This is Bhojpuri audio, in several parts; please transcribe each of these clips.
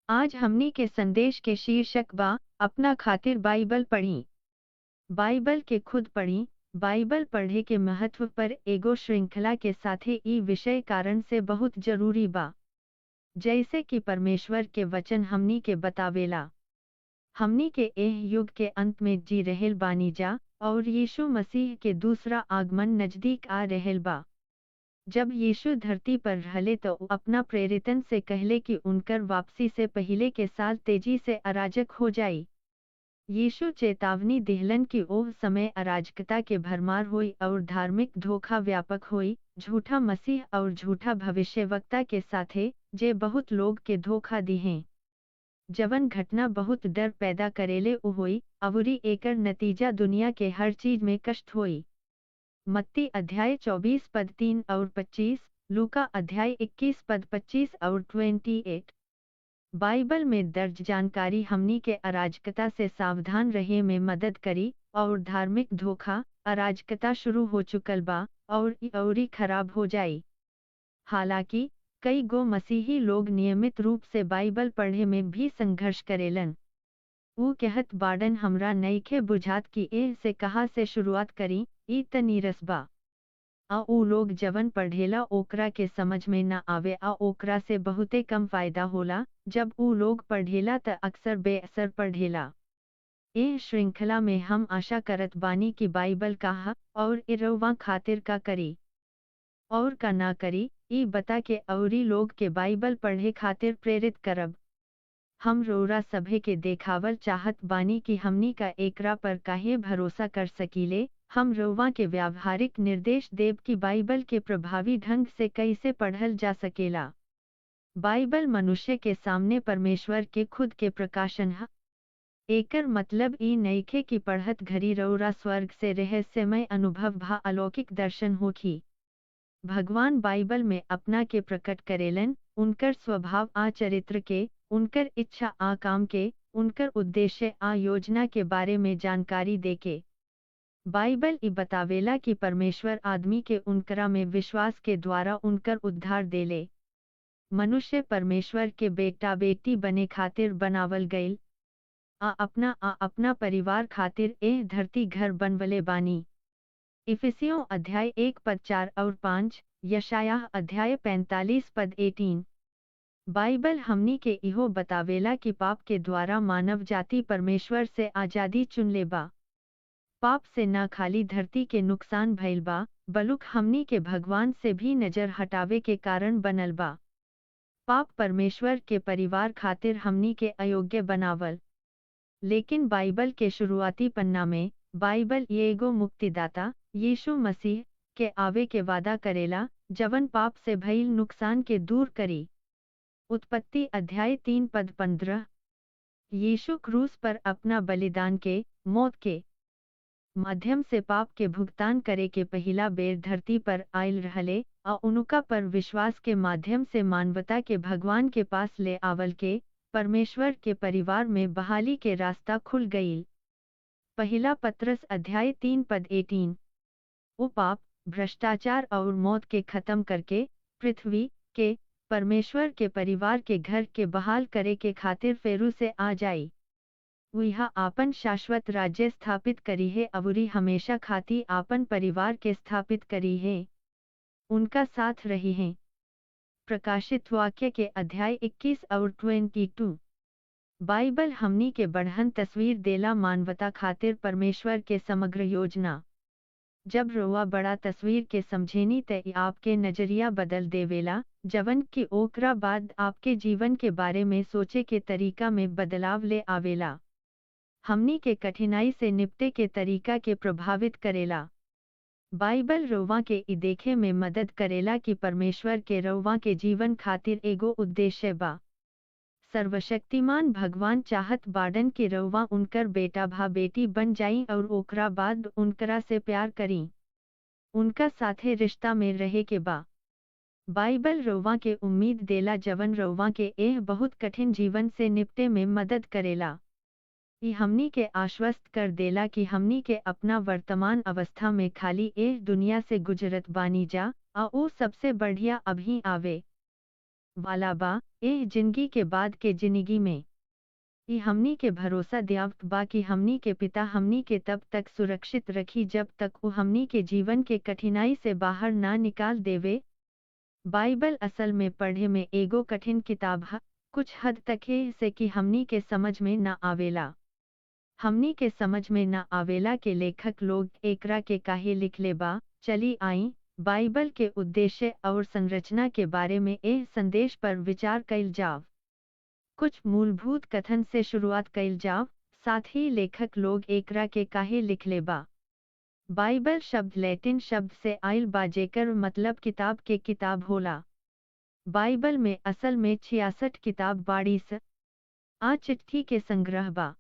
आज हमनी के संदेश के शीर्षक बा अपना खातिर बाइबल पढ़ी। बाइबल के खुद पढ़ी। बाइबल पढ़े के महत्व पर एगो श्रृंखला के साथे ई विषय कारण से बहुत जरूरी बा। जैसे कि परमेश्वर के वचन हमनी के बतावेला, हमनी के एह युग के अंत में जी रहेल बानी जा और यीशु मसीह के दूसरा आगमन नजदीक आ रहेल बा। जब यीशु धरती पर रहले तो अपना प्रेरितन से कहले कि उनकर वापसी से पहले के साल तेजी से अराजक हो जाई। यीशु चेतावनी दिहलन कि ओह समय अराजकता के भरमार हुई और धार्मिक धोखा व्यापक हुई, झूठा मसीह और झूठा भविष्यवक्ता के साथे जे बहुत लोग के धोखा दिहे। जवन घटना बहुत डर पैदा करेले उ हुई, अवरी एकर नतीजा दुनिया के हर चीज में कष्ट हुई। मत्ती अध्याय 24 पद 3 और 25, लूका अध्याय 21 पद 25 और 28। बाइबल में दर्ज जानकारी हमनी के अराजकता से सावधान रहे में मदद करी और धार्मिक धोखा अराजकता शुरू हो चुकल बा और ई औरी खराब हो जाई। हालांकि कई गो मसीही लोग नियमित रूप से बाइबल पढ़े में भी संघर्ष करेलन। ऊ कहत बाडन हमरा नइखे बुझात कि एह से कहाँ से शुरुआत करी, ई त नीरस बा। आ ऊ लोग जवन पढ़ेला ओकरा के समझ में न आवे आ ओकरा से बहुते कम फायदा होला। जब ऊ लोग पढ़ेला त अक्सर बेअसर पढ़ेला। एह श्रृंखला में हम आशा करत बानी कि बाइबल कहा और इरवा खातिर का करी और का ना करी, ई बता के औरी लोग के बाइबल पढ़े खातिर प्रेरित करब। हम रौरा सभे के देखावल चाहत बानी कि हमनी का एकरा पर काहे भरोसा कर सकीले। हम रउवा के व्यावहारिक निर्देश देव कि बाइबल के प्रभावी ढंग से कैसे पढ़ल जा सकेला। बाइबल मनुष्य के सामने परमेश्वर के खुद के प्रकाशन है। एकर मतलब ई नइखे कि पढ़त घरी रउरा स्वर्ग से रहस्यमय अनुभव भा अलौकिक दर्शन होखी। भगवान बाइबल में अपना के प्रकट करेलन, उनकर स्वभाव आ चरित्र के, उनकर इच्छा आ काम के, उनकर उद्देश्य आ योजना के बारे में जानकारी देके। बाइबल ई बतावेला कि परमेश्वर आदमी के उनकरा में विश्वास के द्वारा उनकर उद्धार देले। मनुष्य परमेश्वर के बेटा बेटी बने खातिर बनावल गईल आ अपना परिवार खातिर एह धरती घर बनवले बानी। इफिसियों अध्याय 1 पद 4 और 5, यशायाह अध्याय 45 पद 18। बाइबल हमनी के इहो बतावेला कि पाप के द्वारा मानव जाति परमेश्वर से आजादी चुन ले बा। पाप से न खाली धरती के नुकसान भइल बा, बलुक हमनी के भगवान से भी नजर हटावे के कारण बनल बा। पाप परमेश्वर के परिवार खातिर हमनी के अयोग्य बनावल। लेकिन बाइबल के शुरुआती पन्ना में बाइबल एगो मुक्तिदाता यीशु मसीह के आवे के वादा करेला, जवन पाप से भइल नुकसान के दूर करी। उत्पत्ति अध्याय 3 पद 15। यीशु क्रूस पर अपना बलिदान के मौत के माध्यम से पाप के भुगतान करे के पहिला बेर धरती पर आयल रहले आ उनका पर विश्वास के माध्यम से मानवता के भगवान के पास ले आवल के परमेश्वर के परिवार में बहाली के रास्ता खुल गईल। पहिला पत्रस अध्याय 3 पद 18। वो पाप, भ्रष्टाचार और मौत के खत्म करके पृथ्वी के परमेश्वर के परिवार के घर के बहाल करे के खातिर फेरू से आ जाई। वह आपन शाश्वत राज्य स्थापित करी है अवरी हमेशा खाती आपन परिवार के स्थापित करी है, उनका साथ रही है। प्रकाशित वाक्य के अध्याय 21 और 22। बाइबल हमनी के बढ़हन तस्वीर देला मानवता खातिर परमेश्वर के समग्र योजना। जब रोआ बड़ा तस्वीर के समझेनी त आपके नजरिया बदल देवेला, जवन की ओकरा बाद आपके जीवन के बारे में सोचे के तरीका में बदलाव ले आवेला। हमनी के कठिनाई से निपटे के तरीका के प्रभावित करेला। बाइबल रउवा के ई देखे में मदद करेला कि परमेश्वर के रउवा के जीवन खातिर एगो उद्देश्य बा। सर्वशक्तिमान भगवान चाहत बाडन के रउवा उनकर बेटा भा बेटी बन जाई और ओकरा बाद उनकरा से प्यार करी, उनका साथे रिश्ता में रहे के बा। बाइबल रउवा के उम्मीद देला जवन रउवा के एह बहुत कठिन जीवन से निपटे में मदद करेला। ई हमनी के आश्वस्त कर देला कि हमनी के अपना वर्तमान अवस्था में खाली एह दुनिया से गुजरत बानी जा आ ओ सबसे बढ़िया अभी आवे। वाला बा, एह जिंदगी के बाद के जिंदगी में ई हमनी के भरोसा दियावत बा कि हमनी के पिता हमनी के तब तक सुरक्षित रखी जब तक वो हमनी के जीवन के कठिनाई से बाहर ना निकाल देवे। बाइबल असल में पढ़े में एगो कठिन किताब है, कुछ हद तक है से कि हमनी के समझ में ना आवेला। हमनी के समझ में ना आवेला के लेखक लोग एकरा के काहे लिखले बा। चली आई बाइबल के उद्देश्य और संरचना के बारे में एह संदेश पर विचार कइल जाव। कुछ मूलभूत कथन से शुरुआत कइल जाव, साथ ही लेखक लोग एकरा के काहे लिखले बा। बाइबल शब्द लैटिन शब्द से आइल बा जेकर मतलब किताब के किताब होला। बाइबल में असल में 66 किताब बाड़ी स आ चिट्ठी के संग्रह बा।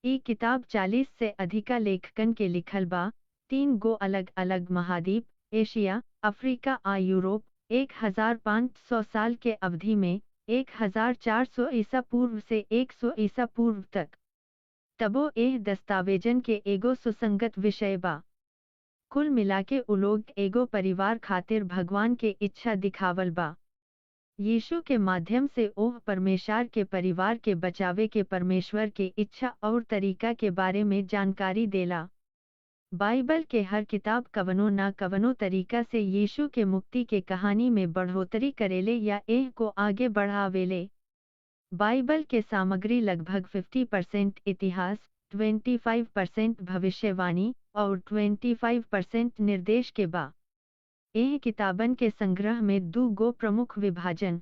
ई किताब 40 से अधिका लेखकन के लिखल बा। 3 गो अलग अलग महाद्वीप एशिया, अफ्रीका आ यूरोप 1500 साल के अवधि में 1400 ईसा पूर्व से 100 ईसा पूर्व तक। तबो एह दस्तावेजन के एगो सुसंगत विषय बा। कुल मिलाके उ लोग एगो परिवार खातिर भगवान के इच्छा दिखावल बा। यीशु के माध्यम से ओह परमेशर के परिवार के बचावे के परमेश्वर के इच्छा और तरीका के बारे में जानकारी देला। बाइबल के हर किताब कवनो ना कवनो तरीका से यीशु के मुक्ति के कहानी में बढ़ोतरी करेले या एह को आगे बढ़ावेले। बाइबल के सामग्री लगभग 50% इतिहास, 25% भविष्यवाणी और 25% निर्देश के बा। एह किताबन के संग्रह में 2 गो प्रमुख विभाजन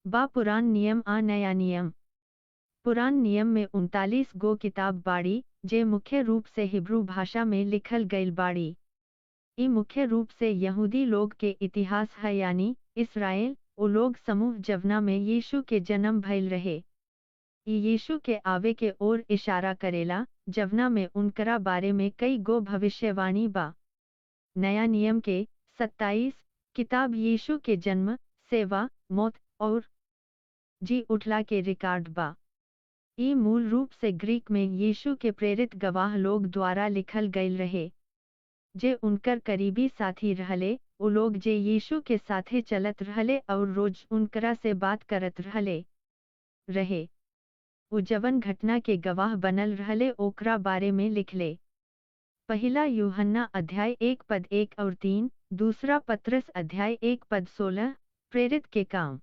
बा, पुरान नियम आ नया नियम। पुरान नियम में 39 गो किताब बाड़ी, जे मुख्य रूप से हिब्रू भाषा में लिखल गईल बाड़ी। ई मुख्य रूप से यहूदी लोग के इतिहास है, यानी इसराइल ओ लोग समूह जवना में यीशु के जन्म भइल रहे। ई यीशु के आवे के ओर इशारा करेला, जवना में उनकरा बारे में कई गो भविष्यवाणी बा। नया नियम के 27 किताब यीशु के जन्म, सेवा, मौत और जी उठला के रिकॉर्ड बा। ई मूल रूप से ग्रीक में यीशु के प्रेरित गवाह लोग द्वारा लिखल गईल रहे, जे उनकर करीबी साथी रहले, उ लोग जे यीशु के साथे चलत रहले और रोज उनकरा से बात करत रहे। उ जवन घटना के गवाह बनल रहले ओकरा बारे में लिखले। पहला यूहन्ना अध्याय 1 पद 1 और 3, दूसरा पत्रस अध्याय 1 पद 16, प्रेरित के काम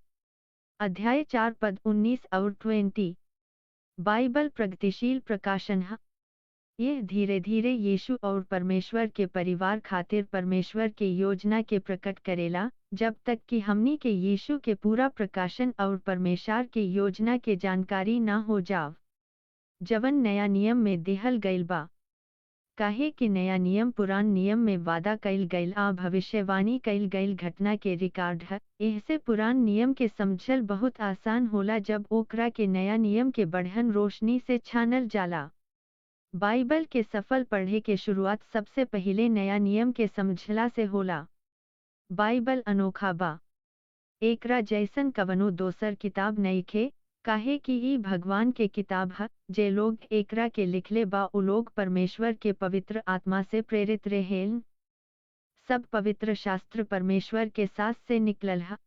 अध्याय 4 पद 19 और 20। बाइबल प्रगतिशील प्रकाशन है। यह धीरे धीरे यीशु और परमेश्वर के परिवार खातिर परमेश्वर के योजना के प्रकट करेला, जब तक कि हमनी के यीशु के पूरा प्रकाशन और परमेश्वर के योजना के जानकारी ना हो जाव, जवन नया नियम में दिहल गईल बा। काहे कि नया नियम पुरान नियम में वादा कईल गईल आ भविष्यवाणी कईल गईल घटना के रिकॉर्ड है। इससे पुरान नियम के समझल बहुत आसान होला जब ओकरा के नया नियम के बढ़हन रोशनी से छानल जाला। बाइबल के सफल पढ़े के शुरुआत सबसे पहिले नया नियम के समझला से होला। बाइबल अनोखा बा। एकरा जैसन कवनो दोसर किताब नइखे, काहे कि ई भगवान के किताब है। जे लोग एकरा के लिखले बा उ लोग परमेश्वर के पवित्र आत्मा से प्रेरित रहेन। सब पवित्र शास्त्र परमेश्वर के साथ से निकलल है।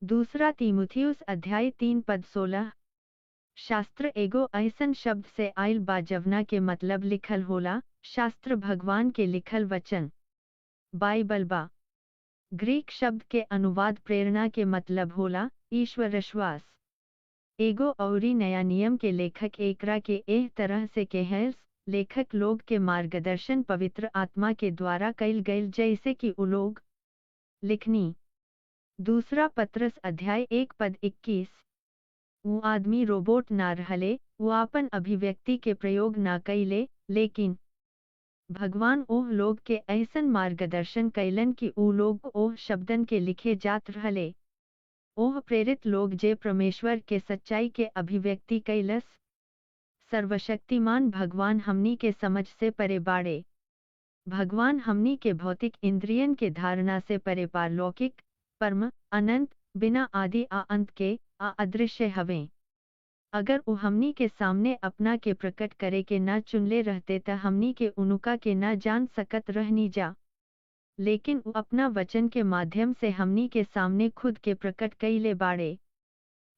दूसरा तीमुथियुस अध्याय 3 पद 16। शास्त्र एगो ऐसन शब्द से आइल बा जवना के मतलब लिखल होला। शास्त्र भगवान के लिखल वचन बाइबल बा। ग्रीक शब्द के अनुवाद प्रेरणा के मतलब होला ईश्वर विश्वास। एगो औरी नया नियम के लेखक एकरा के एह तरह से कहेस, लेखक लोग के मार्गदर्शन पवित्र आत्मा के द्वारा कईल गईल जैसे कि उ लोग लिखनी। दूसरा पत्रस अध्याय 1 पद 21। वो आदमी रोबोट ना रहले, वो आपन अभिव्यक्ति के प्रयोग ना कईले, लेकिन भगवान ओह लोग के ऐसन मार्गदर्शन कैलन कि उ लोग ओह शब्दन के लिखे जात रहले। ओह प्रेरित लोग जे परमेश्वर के सच्चाई के अभिव्यक्ति कैलस। सर्वशक्तिमान भगवान हमनी के समझ से परे बाड़े। भगवान हमनी के भौतिक इंद्रियन के धारणा से परे पारलौकिक, परम, अनंत, बिना आदि आ अंत के अदृश्य हवें। अगर उ हमनी के सामने अपना के प्रकट करे के ना चुनले रहते त हमनी के उनुका के ना जान सकत रहनी जा। लेकिन उ अपना वचन के माध्यम से हमनी के सामने खुद के प्रकट कईले बाड़े।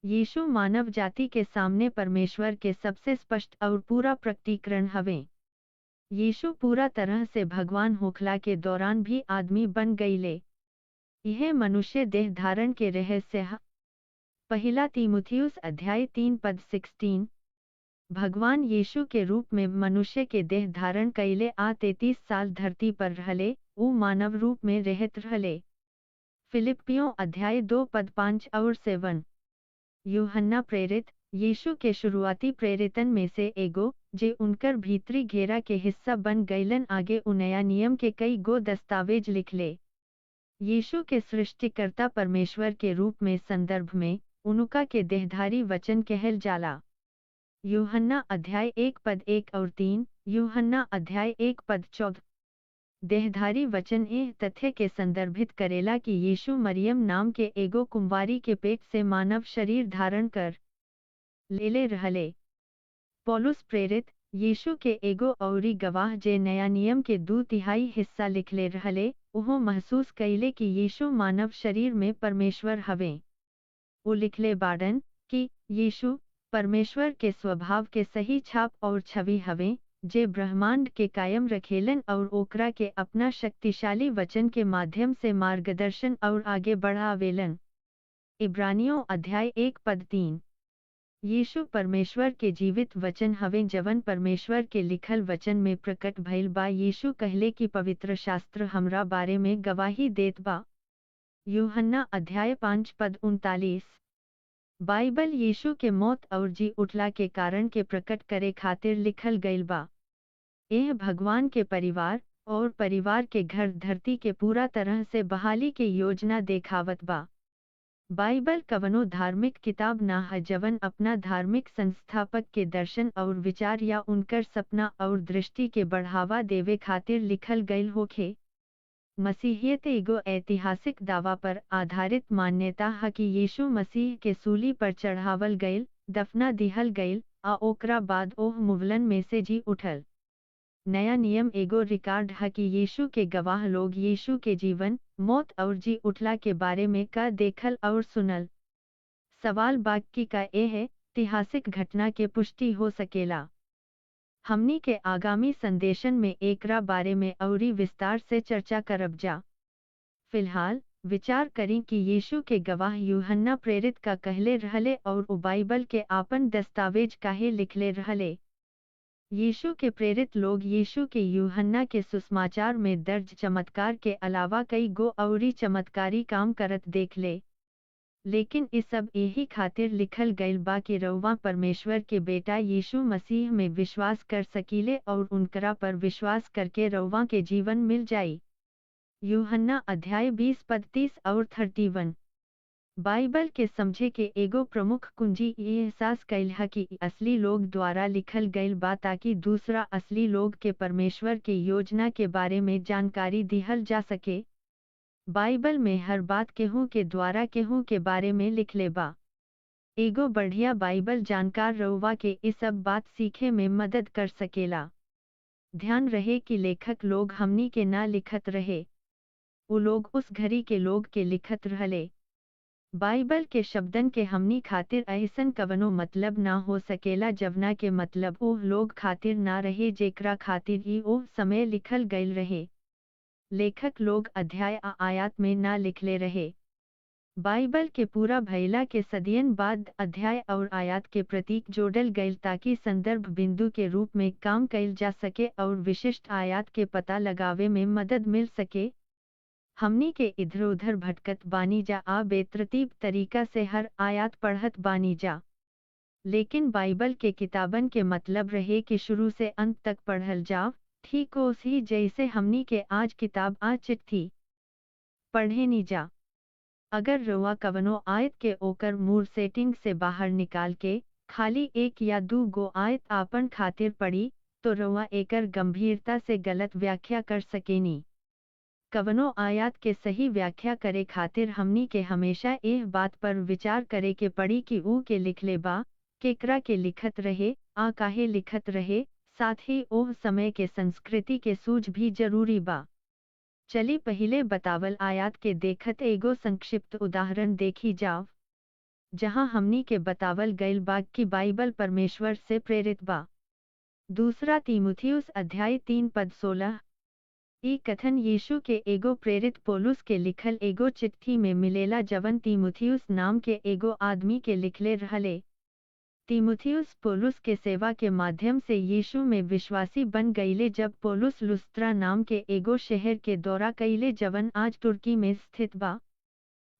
यीशु मानव जाति के सामने परमेश्वर के सबसे स्पष्ट और पूरा प्रकटीकरण हवे। यीशु पूरा तरह से भगवान होखला के दौरान भी आदमी बन गईले। यह मनुष्य देह धारण के रहस्य है। पहला तीमुथियुस अध्याय 3 पद 16। भगवान यीशु के रूप में मनुष्य के देह धारण कईले 33 साल धरती पर रहले, ऊ मानव रूप में रहत रहले। फिलिपियों अध्याय 2 पद 5 और 7। यूहन्ना प्रेरित, यीशु के शुरुआती प्रेरितन में से एगो, जे उनकर भीतरी घेरा के हिस्सा बन गईलन। आगे उ नया नियम के कई गो दस्तावेज लिखले। यीशु के सृष्टिकर्ता परमेश्वर के रूप में संदर्भ में उनका के देहधारी वचन कहल जाला। यूहन्ना अध्याय 1 पद 1 और 3, यूहन्ना अध्याय 1 पद 14। देहधारी वचन एह तथ्य के संदर्भित करेला कि यीशु मरियम नाम के एगो कुंवारी के पेट से मानव शरीर धारण कर लेले रहले। पौलुस प्रेरित, यीशु के एगो औरी गवाह जे नया नियम के 2/3 हिस्सा लिखले रहले, उहो महसूस कईले कि यीशु मानव शरीर में परमेश्वर हवे। वो लिखले बाड़न कि यीशु परमेश्वर के स्वभाव के सही छाप और छवि हवे, जे ब्रह्मांड के कायम रखेलन और ओकरा के अपना शक्तिशाली वचन के माध्यम से मार्गदर्शन और आगे बढ़ावेलन। इब्रानियों अध्याय 1 पद 3। यीशु परमेश्वर के जीवित वचन हवे जवन परमेश्वर के लिखल वचन में प्रकट भइल बा। यीशु कहले कि पवित्र शास्त्र हमरा बारे में गवाही देत बा। यूहन्ना अध्याय 5 पद 39। बाइबल यीशु के मौत और जी उठला के कारण के प्रकट करे खातिर लिखल गईल बा। यह भगवान के परिवार और परिवार के घर धरती के पूरा तरह से बहाली के योजना देखावत बा। बाइबल कवनो धार्मिक किताब ना है जवन अपना धार्मिक संस्थापक के दर्शन और विचार या उनकर सपना और दृष्टि के बढ़ावा देवे खातिर लिखल गईल होखे। मसीहियत एगो ऐतिहासिक दावा पर आधारित मान्यता है कि यीशु मसीह के सूली पर चढ़ावल गईल, दफना दिहल गईल, आ ओकरा बाद ओह मुवलन में से जी उठल। नया नियम एगो रिकॉर्ड है कि यीशु के गवाह लोग यीशु के जीवन, मौत और जी उठला के बारे में का देखल और सुनल। सवाल बाकी का ए है, ऐतिहासिक घटना के पुष्टि हो सकेला। हमनी के आगामी संदेशन में एकरा बारे में औरी विस्तार से चर्चा करब जा। फिलहाल विचार करें कि यीशु के गवाह यूहन्ना प्रेरित का कहले रहले और उ बाइबल के आपन दस्तावेज काहे लिखले रहले। यीशु के प्रेरित लोग यीशु के यूहन्ना के सुसमाचार में दर्ज चमत्कार के अलावा कई गो औरी चमत्कारी काम करत देखले। लेकिन इस सब यही खातिर लिखल गईल बा कि रउआ परमेश्वर के बेटा यीशु मसीह में विश्वास कर सकीले और उनकरा पर विश्वास करके रउआ के जीवन मिल जाई। यूहन्ना अध्याय 20 पद 30 और 31। बाइबल के समझे के एगो प्रमुख कुंजी ये एहसास कईल है कि असली लोग द्वारा लिखल गईल बा ताकि दूसरा असली लोग के परमेश्वर के योजना के बारे में जानकारी दिहल जा सके। बाइबल में हर बात केहू के द्वारा केहू के बारे में लिखले बा। एगो बढ़िया बाइबल जानकार रउआ के इस सब बात सीखे में मदद कर सकेला। ध्यान रहे कि लेखक लोग हमनी के ना लिखत रहे, वो लोग उस घड़ी के लोग के लिखत रहले। बाइबल के शब्दन के हमनी खातिर ऐसन कवनो मतलब ना हो सकेला जवना के मतलब ओह लोग खातिर ना रहे जेकरा खातिर ई ओह समय लिखल गईल रहे। लेखक लोग अध्याय आ आयात में ना लिखले रहे। बाइबल के पूरा भइला के सदियन बाद अध्याय और आयात के प्रतीक जोड़ल गईल ताकि संदर्भ बिंदु के रूप में काम कईल जा सके और विशिष्ट आयात के पता लगावे में मदद मिल सके। हमनी के इधर उधर भटकत बानी जा आ बेतरतीब तरीका से हर आयात पढ़त बानी जा। लेकिन बाइबल के किताबन के मतलब रहे कि शुरू से अंत तक पढ़ल जाव, ठीक उसी जैसे हमनी के आज किताब आ चिट्ठी पढ़े नी जा। अगर रउआ कवनो आयत के ओकर मूल सेटिंग से बाहर निकाल के खाली एक या दू गो आयत आपन खातिर पढ़ी, तो रउआ एकर गंभीरता से गलत व्याख्या कर सकेनी। कवनो आयात के सही व्याख्या करे खातिर हमनी के हमेशा एह बात पर विचार करे के पड़ी कि ऊ के लिखले बा, केकरा के लिखत रहे, आ काहे लिखत रहे, साथ ही ओह समय के संस्कृति के सूझ भी जरूरी बा। चली पहिले बतावल आयात के देखत एगो संक्षिप्त उदाहरण देखी जाव, जहां हमनी के बतावल गईल बाग की बाइबल परमेश्वर से प्रेरित बा। दूसरा तीमुथियुस अध्याय 3 पद 16। ई कथन यीशु के एगो प्रेरित पौलुस के लिखल एगो चिट्ठी में मिलेला जवन तीमुथियुस नाम के एगो आदमी के लिखले रहले। तीमुथियुस पौलुस के सेवा के माध्यम से यीशु में विश्वासी बन गईले जब पौलुस लुस्त्रा नाम के एगो शहर के दौरा कईले जवन आज तुर्की में स्थित बा।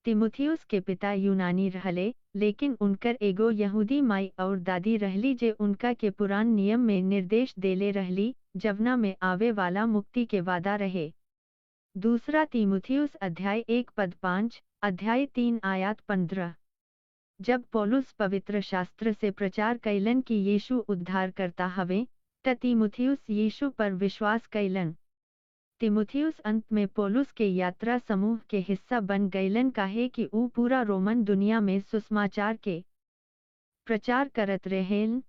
तीमुथियुस के पिता यूनानी रहले, लेकिन उनकर एगो यहूदी माई और दादी रहली जे उनका के पुरान नियम में निर्देश देले रहली, जवना में आवे वाला मुक्ति के वादा रहे। दूसरा तीमुथियुस अध्याय 1 पद 5, अध्याय 3 आयात 15। जब पौलुस पवित्र शास्त्र से प्रचार कैलन कि यीशु उद्धार करता हवे, त तीमुथियुस यीशु पर विश्वास कैलन। तीमुथियुस अंत में पौलुस के यात्रा समूह के हिस्सा बन गईलन काहे कि ऊ पूरा रोमन दुनिया में सुसमाचार के प्रचार करत रहेन।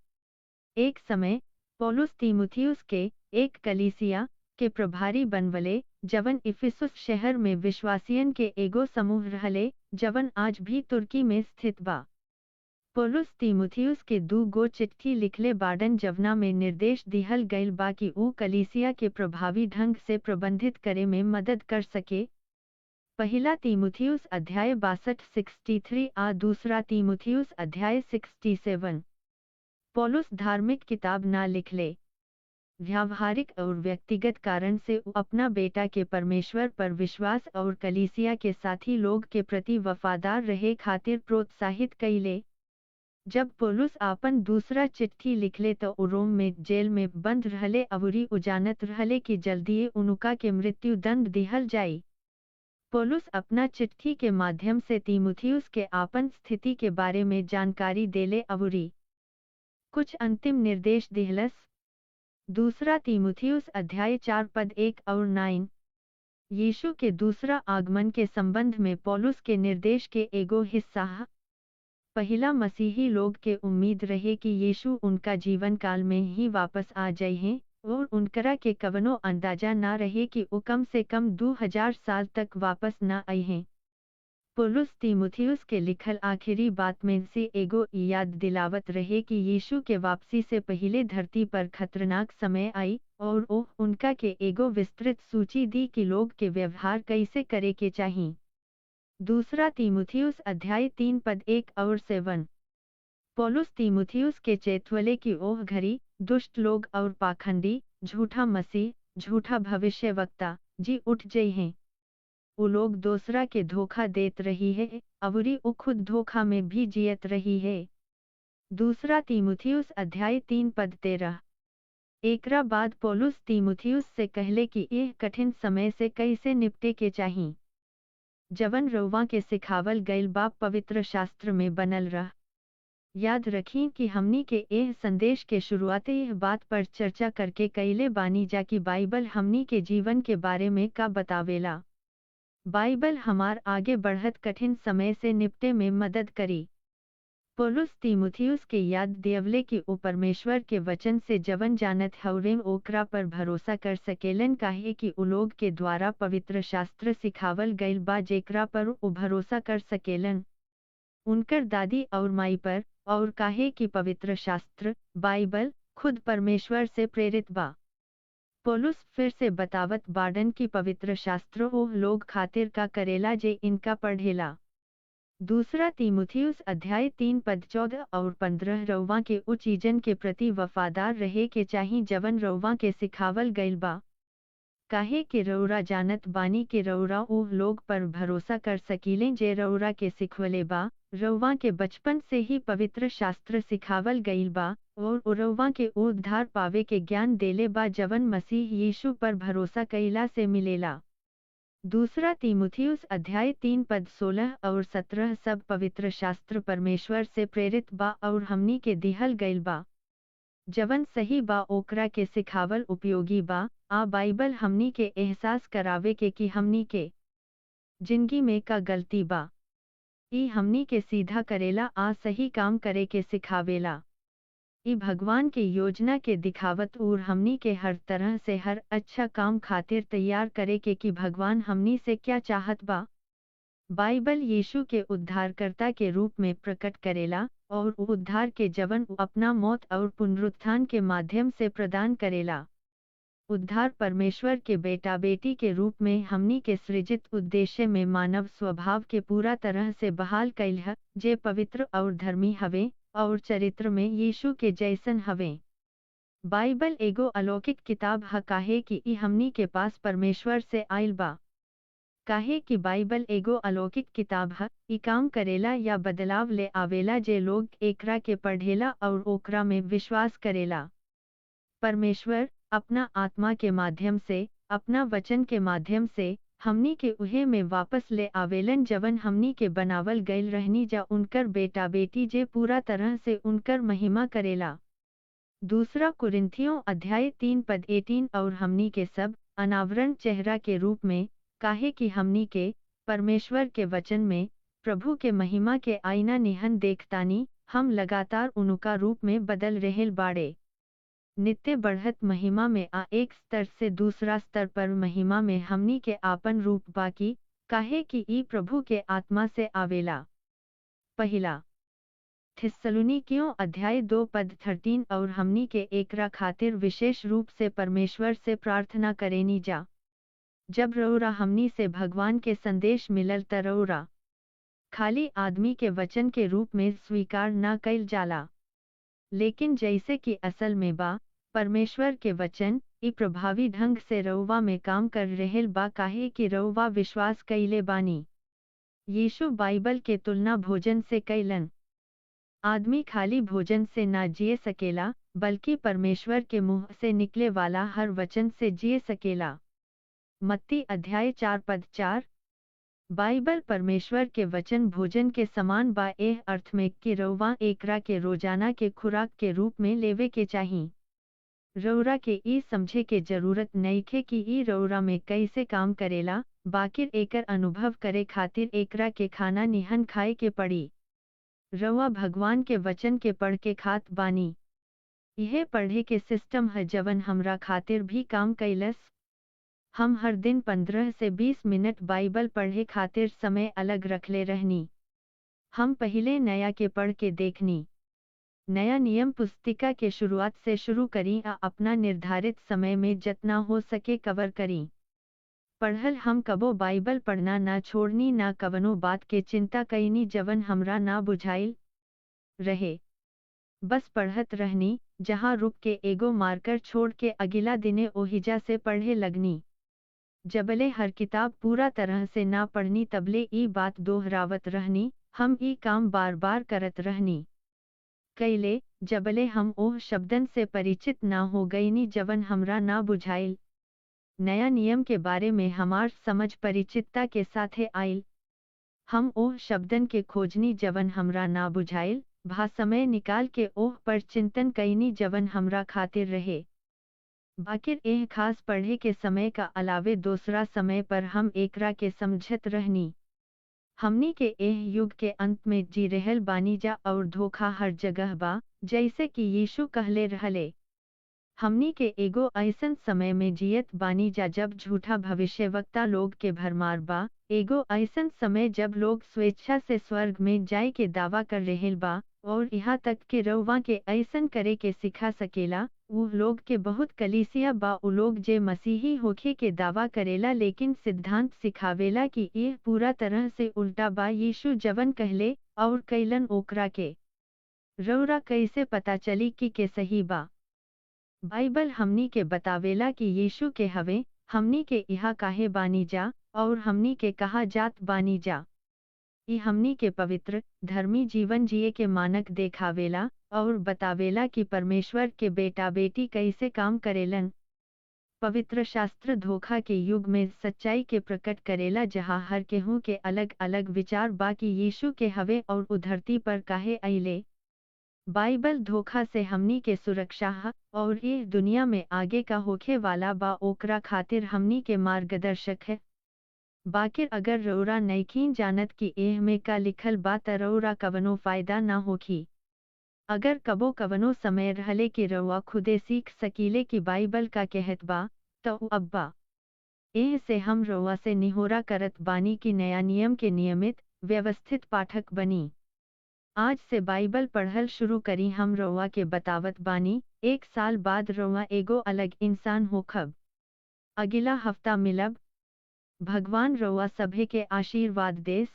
एक समय पौलुस तीमुथियुस के एक कलीसिया के प्रभारी बनवले, जवन इफिसुस शहर में विश्वासियन के एगो समूह रहले, जवन आज भी तुर्की में स्थित बा। पौलुस तीमुथियुस के 2 गो चिट्ठी लिखले बाडन जवना में निर्देश दिहल गईल बा कि ऊ कलीसिया के प्रभावी ढंग से प्रबंधित करे में मदद कर सके। पहला तीमुथियुस अध्याय 62-63 आ दूसरा तीमुथियुस अध्याय 67। पौलुस धार्मिक किताब ना लिखले। व्यावहारिक और व्यक्तिगत कारण से ऊ अपना बेटा के परमेश्वर पर विश्वास और कलीसिया के साथी लोग के प्रति वफादार रहे खातिर प्रोत्साहित कईले। जब पौलुस आपन दूसरा चिट्ठी लिखले तो ऊ रोम में जेल में बंद रहले अवरी उजानत रहले कि जल्दिए उनुका के मृत्यु दंड दिहल जाई। पौलुस अपना चिट्ठी के माध्यम से तीमुथियुस के आपन स्थिति के बारे में जानकारी देले अवरी कुछ अंतिम निर्देश दिहलस। दूसरा तीमुथियुस अध्याय 4 पद 1 और 9। यीशु के दूसरा आगमन के संबंध में पौलुस के निर्देश के एगो हिस्सा। पहला मसीही लोग के उम्मीद रहे कि यीशु उनका जीवन काल में ही वापस आ जाइए, और उनकरा के कवनो अंदाजा ना रहे कि वो कम से कम 2000 साल तक वापस ना आई हैं। पौलुस तीमुथियुस के लिखल आखिरी बात में से एगो याद दिलावत रहे कि यीशु के वापसी से पहले धरती पर खतरनाक समय आई, और वो उनका के एगो विस्तृत सूची दी कि लोग के व्यवहार कैसे करे के चाहिए। दूसरा तीमुथियुस अध्याय 3 पद 1 और 7। पौलुस तीमुथियुस के चेतवले की ओह घड़ी दुष्ट लोग और पाखंडी, झूठा मसीह, झूठा भविष्यवक्ता जी उठ गए हैं। वो लोग दूसरा के धोखा देत रही है, अवरी वो खुद धोखा में भी जियत रही है। दूसरा तीमुथियुस अध्याय 3 पद 13। एकरा बाद पौलुस तीमुथियुस से कहले कि यह कठिन समय से कैसे निपटे के चाहिए, जवन रउवा के सिखावल गईल बा पवित्र शास्त्र में बनल रह। याद रखीं कि हमनी के एह संदेश के शुरुआते यह बात पर चर्चा करके कैले बानी जा कि बाइबल हमनी के जीवन के बारे में का बतावेला। बाइबल हमार आगे बढ़त कठिन समय से निपटे में मदद करी। पौलुस तीमुथियुस के याद दियवले कि ओ परमेश्वर के वचन से जवन जानत हउरें ओकरा पर भरोसा कर सकेलन काहे कि उ लोग के द्वारा पवित्र शास्त्र सिखावल गईल बा जेकरा पर उ भरोसा कर सकेलन। उनकर दादी और माई पर, और काहे कि पवित्र शास्त्र बाइबल खुद परमेश्वर से प्रेरित बा। पौलुस फिर से बतावत बाडन की पवित्र शास्त्र वो लोग खातिर का करेला जे इनका पढ़ेला। दूसरा तीमुथियुस अध्याय 3 पद 14 और 15। रउवा के उ चीजन के प्रति वफादार रहे के चाही जवन रउवा के सिखावल गईल बा। काहे कि रउरा जानत बानी के रउरा उ लोग पर भरोसा कर सकीलें जे रउरा के सिखवले बा। रउवा के बचपन से ही पवित्र शास्त्र सिखावल गईल बा, और रउवा के उद्धार पावे के ज्ञान देले बा जवन मसीह यीशु पर भरोसा कईला से मिलेला। दूसरा तीमुथियुस अध्याय 3 पद 16 और 17। सब पवित्र शास्त्र परमेश्वर से प्रेरित बा और हमनी के दिहल गईल बा। जवन सही बा ओकरा के सिखावल उपयोगी बा। आ बाइबल हमनी के एहसास करावे के कि हमनी के जिंदगी में का गलती बा। ई हमनी के सीधा करेला आ सही काम करे के सिखावेला। ई भगवान के योजना के दिखावत और हमनी के हर तरह से हर अच्छा काम खातिर तैयार करे के कि भगवान हमनी से क्या चाहत बा। बाइबल यीशु के उद्धारकर्ता के रूप में प्रकट करेला और उद्धार के जवन अपना मौत और पुनरुत्थान के माध्यम से प्रदान करेला। उद्धार परमेश्वर के बेटा बेटी के रूप में हमनी के सृजित उद्देश्य में मानव स्वभाव के पूरा तरह से बहाल कैल है, जे पवित्र और धर्मी हवे और चरित्र में यीशु के जैसन हवे। बाइबल एगो अलौकिक किताब है काहे कि ई हमनी के पास परमेश्वर से आइल बा। काहे कि बाइबल एगो अलौकिक किताब है, ई काम करेला या बदलाव ले आवेला जे लोग एकरा के पढ़ेला और ओकरा में विश्वास करेला। परमेश्वर अपना आत्मा के माध्यम से, अपना वचन के माध्यम से हमनी के उहे में वापस ले आवेलन जवन हमनी के बनावल गईल रहनी जा उनकर बेटा बेटी जे पूरा तरह से उनकर महिमा करेला। दूसरा कुरिन्थियों अध्याय 3 पद 18 और हमनी के सब अनावरण चेहरा के रूप में, काहे कि हमनी के परमेश्वर के वचन में प्रभु के महिमा के आईना निहन देखतानी, हम लगातार उनका रूप में बदल रहेल बाड़े। नित्य बढ़त महिमा में एक स्तर से दूसरा स्तर पर महिमा में हमनी के आपन रूप बाकी, काहे कि ई प्रभु के आत्मा से आवेला। पहिला थिस्सलुनीकियों अध्याय 2 पद 13 और हमनी के एकरा खातिर विशेष रूप से परमेश्वर से प्रार्थना करेनी जा। जब रौरा हमनी से भगवान के संदेश मिलल त रौरा खाली आदमी के वचन के रूप में स्वीकार न कैल जाला, लेकिन जैसे कि असल में बा परमेश्वर के वचन ई प्रभावी ढंग से रउवा में काम कर रहेल बा काहे कि रउवा विश्वास कैले बानी। यीशु बाइबल के तुलना भोजन से कैलन। आदमी खाली भोजन से ना जिए सकेला, बल्कि परमेश्वर के मुंह से निकले वाला हर वचन से जिए सकेला। मत्ती अध्याय 4 पद 4। बाइबल परमेश्वर के वचन भोजन के समान बा एह अर्थ में कि रउवा एकरा के रोजाना के खुराक के रूप में लेवे के चाही। रउरा के ई समझे के जरूरत नइखे कि ई रउरा में कैसे काम करेला, बाकिर एकर अनुभव करे खातिर एकरा के खाना निहन खाए के पड़ी। रउआ भगवान के वचन के पढ़ के खात बानी। यह पढ़े के सिस्टम है जवन हमरा खातिर भी काम कैलस। हम हर दिन 15 से 20 मिनट बाइबल पढ़े खातिर समय अलग रखले रहनी। हम पहले नया के पढ़ के देखनी। नया नियम पुस्तिका के शुरुआत से शुरू करी अपना निर्धारित समय में जितना हो सके कवर करी। पढ़ल हम कबो बाइबल पढ़ना ना छोड़नी ना कवनो बात के चिंता कईनी जवन हमरा ना बुझाइल रहे। बस पढ़त रहनी, जहाँ रुक के एगो मार्कर छोड़ के अगिला दिने ओहिजा से पढ़े लगनी। जबले हर किताब पूरा तरह से ना पढ़नी तबले ई बात दोहरावत रहनी, हम ई काम बार बार करत रहनी। कैले जबले हम ओह शब्दन से परिचित ना हो गईनी जवन हमरा ना बुझाइल। नया नियम के बारे में हमार समझ परिचितता के साथे आइल। हम ओह शब्दन के खोजनी जवन हमरा ना बुझाइल, भा समय निकाल के ओह पर चिंतन कईनी जवन हमरा खातिर रहे। बाकिर एह खास पढ़े के समय का अलावे दूसरा समय पर हम एकरा के समझत रहनी। हमनी के एह युग के अंत में जी रहल बानी जा और धोखा हर जगह बा, जैसे कि यीशु कहले रहले। हमनी के एगो ऐसन समय में जियत बानी जा जब झूठा भविष्यवक्ता लोग के भरमार बा, एगो ऐसन समय जब लोग स्वेच्छा से स्वर्ग में जाए के दावा कर रहेल बा, और यहाँ तक के रउवा के ऐसन करे के सिखा सकेला। उ लोग के बहुत कलीसिया बा उ लोग जे मसीही होखे के दावा करेला लेकिन सिद्धांत सिखावेला कि यह पूरा तरह से उल्टा बा यीशु जवन कहले और कैलन ओकरा के रउरा कैसे पता चली कि सही बा। बाइबल हमनी के बतावेला कि यीशु के हवे, हमनी के यहाँ काहे बानी जा और हमनी के कहा जात बानी जा। ई हमनी के पवित्र धर्मी जीवन जिए के मानक देखावेला और बतावेला कि परमेश्वर के बेटा बेटी कैसे काम करेलन। पवित्र शास्त्र धोखा के युग में सच्चाई के प्रकट करेला जहाँ हर केहू के अलग अलग विचार बा कि यीशु के हवे और उधरती पर काहे अइले। बाइबल धोखा से हमनी के सुरक्षा है और ये दुनिया में आगे का होखे वाला बा ओकरा खातिर हमनी के मार्गदर्शक है। बाकिर अगर रउरा नइखीन जानत कि एह में का लिखल बा त रउरा कवनो फायदा ना होखी। अगर कबो कवनो समय रहले कि रउआ खुदे सीख सकीले कि बाइबल का कहत बा, तो अब्बा एह से हम रउआ से निहोरा करत बानी कि नया नियम के नियमित व्यवस्थित पाठक बनी। आज से बाइबल पढ़ल शुरू करी। हम रउआ के बतावत बानी, 1 साल बाद रउआ एगो अलग इंसान होखब। अगिला हफ्ता मिलब। भगवान रउआ सभे के आशीर्वाद देस।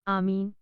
आमीन।